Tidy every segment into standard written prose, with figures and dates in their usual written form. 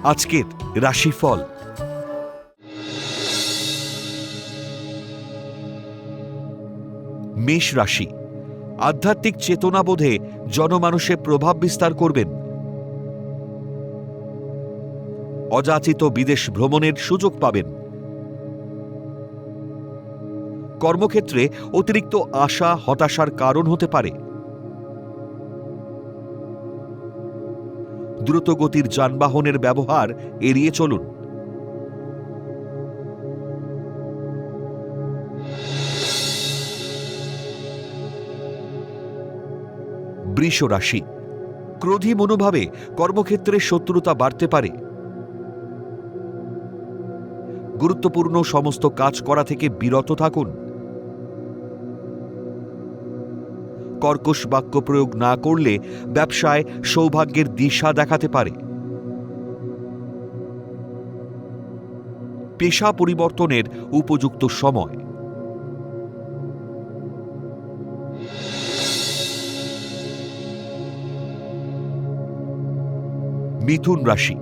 আজকের রাশিফল। মেষ রাশি, আধ্যাত্মিক চেতনাবোধে জনমানুষে প্রভাব বিস্তার করবেন। অযাচিত বিদেশ ভ্রমণের সুযোগ পাবেন। কর্মক্ষেত্রে অতিরিক্ত আশা হতাশার কারণ হতে পারে। দ্রুতগতির যানবাহনের ব্যবহার এড়িয়ে চলুন। বৃষ রাশি, ক্রোধী মনোভাবে কর্মক্ষেত্রে শত্রুতা বাড়তে পারে। গুরুত্বপূর্ণ সমস্ত কাজ করা থেকে বিরত থাকুন। কর্কশ বাক্য প্রয়োগ না করলে ব্যবসায় সৌভাগ্যের দিশা দেখাতে পারে। পেশা পরিবর্তনের উপযুক্ত সময়। মিথুন রাশি,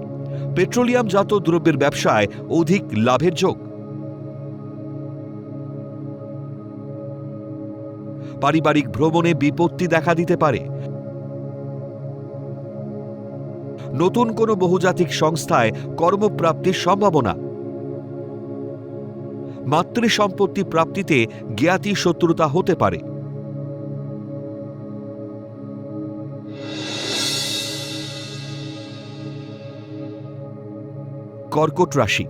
পেট্রোলিয়ামজাত দ্রব্যের ব্যবসায় অধিক লাভের যোগ। পারিবারিক ভ্রমণে বিপত্তি দেখা দিতে পারে। নতুন কোনো বহুজাতিক সংস্থায় কর্মপ্রাপ্তির সম্ভাবনা। মাতৃসম্পত্তি প্রাপ্তিতে জ্ঞাতি শত্রুতা হতে পারে। কর্কট রাশি,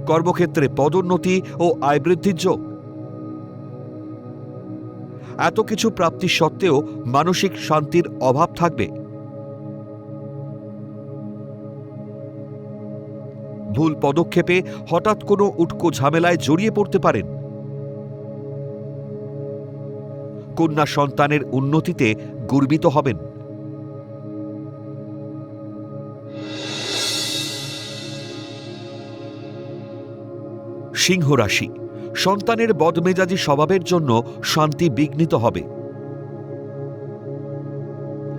কর্মক্ষেত্রে পদোন্নতি ও আয় বৃদ্ধির যোগ। এত কিছু প্রাপ্তি সত্ত্বেও মানসিক শান্তির অভাব থাকবে। ভুল পদক্ষেপে হঠাৎ কোনো উটকো ঝামেলায় জড়িয়ে পড়তে পারেন। কন্যা সন্তানের উন্নতিতে গর্বিত হবেন। সিংহ রাশি, সন্তানের বদমেজাজি স্বভাবের জন্য শান্তি বিঘ্নিত হবে।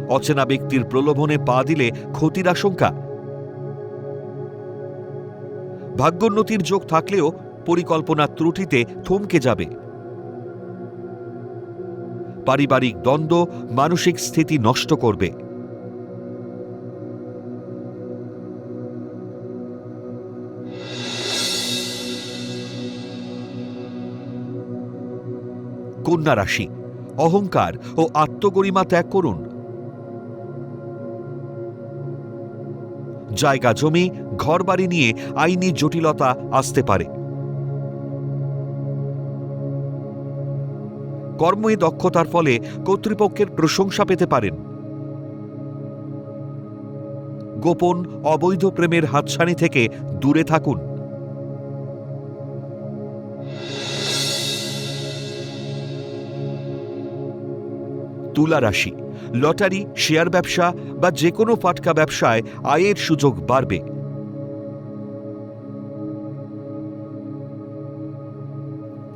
অচেনা ব্যক্তির প্রলোভনে পা দিলে ক্ষতির আশঙ্কা। ভাগ্যোন্নতির যোগ থাকলেও পরিকল্পনার ত্রুটিতে থমকে যাবে। পারিবারিক দ্বন্দ্ব মানসিক স্থিতি নষ্ট করবে। কন্যা রাশি, অহংকার ও আত্মগরিমা ত্যাগ করুন। জায়গা জমি ঘরবাড়ি নিয়ে আইনি জটিলতা আসতে পারে। কর্মে দক্ষতার ফলে কর্তৃপক্ষের প্রশংসা পেতে পারেন। গোপন অবৈধ প্রেমের হাতছানি থেকে দূরে থাকুন। তুলা রাশি, লটারি, শেয়ার ব্যবসা বা যে কোনো ফাটকা ব্যবসায় আয়ের সুযোগ বাড়বে।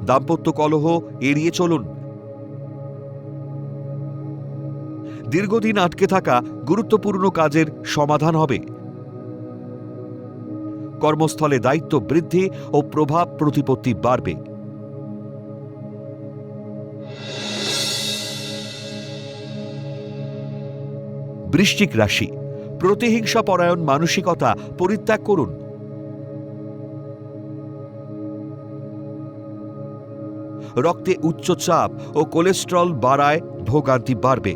দাম্পত্য কলহ এড়িয়ে চলুন। দীর্ঘদিন আটকে থাকা গুরুত্বপূর্ণ কাজের সমাধান হবে। কর্মস্থলে দায়িত্ব বৃদ্ধি ও প্রভাব প্রতিপত্তি বাড়বে। বৃশ্চিক রাশি, প্রতিহিংসা পরায়ণ মানসিকতা পরিত্যাগ করুন। রক্তে উচ্চ চাপ ও কোলেস্টেরল বাড়ায় ভোগান্তি বাড়বে।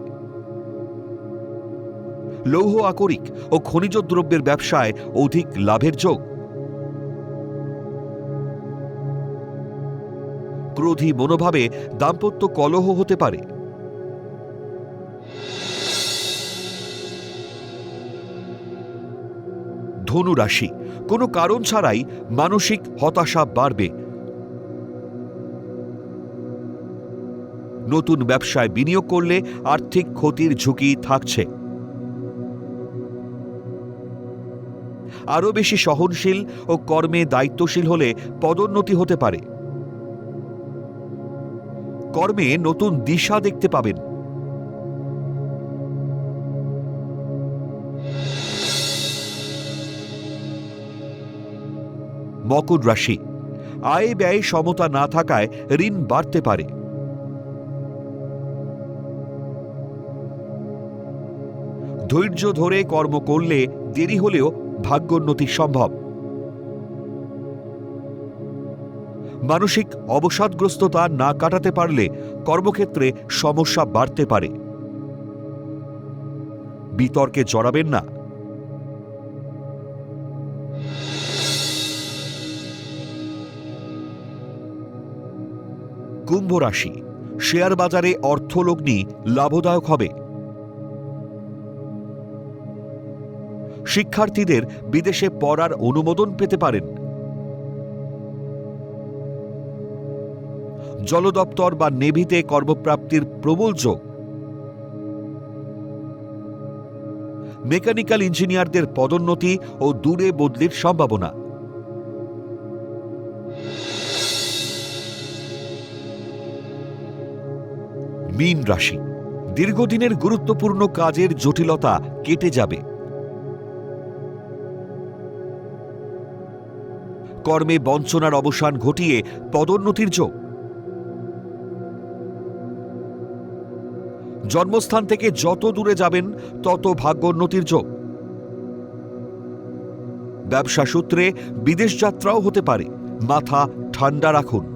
লৌহ আকরিক ও খনিজ দ্রব্যের ব্যবসায় অধিক লাভের যোগ। ক্রোধী মনোভাবে দাম্পত্য কলহ হতে পারে। ধনু রাশি, কোনো কারণ ছাড়াই মানসিক হতাশা বাড়বে। নতুন ব্যবসায় বিনিয়োগ করলে আর্থিক ক্ষতির ঝুঁকি থাকছে। আরও বেশি সহনশীল ও কর্মে দায়িত্বশীল হলে পদোন্নতি হতে পারে। কর্মে নতুন দিশা দেখতে পাবেন। মকর রাশি, আয় ব্যয় সমতা না থাকায় ঋণ বাড়তে পারে। ধৈর্য ধরে কর্ম করলে দেরি হলেও ভাগ্যোন্নতি সম্ভব। মানসিক অবসাদগ্রস্ততা না কাটাতে পারলে কর্মক্ষেত্রে সমস্যা বাড়তে পারে। বিতর্কে জড়াবেন না। কুম্ভ রাশি, শেয়ার বাজারে অর্থলগ্নি লাভদায়ক হবে। শিক্ষার্থীদের বিদেশে পড়ার অনুমোদন পেতে পারেন। জল দপ্তর বা নেভিতে কর্মপ্রাপ্তির প্রবল যোগ। মেকানিক্যাল ইঞ্জিনিয়ারদের পদোন্নতি ও দূরে বদলির সম্ভাবনা। মীন রাশি, দীর্ঘদিনের গুরুত্বপূর্ণ কাজের জটিলতা কেটে যাবে। কর্মে বঞ্চনার অবসান ঘটিয়ে পদোন্নতির যোগ। জন্মস্থান থেকে যত দূরে যাবেন তত ভাগ্যোন্নতির যোগ। ব্যবসা সূত্রে বিদেশ যাত্রাও হতে পারে, মাথা ঠান্ডা রাখুন।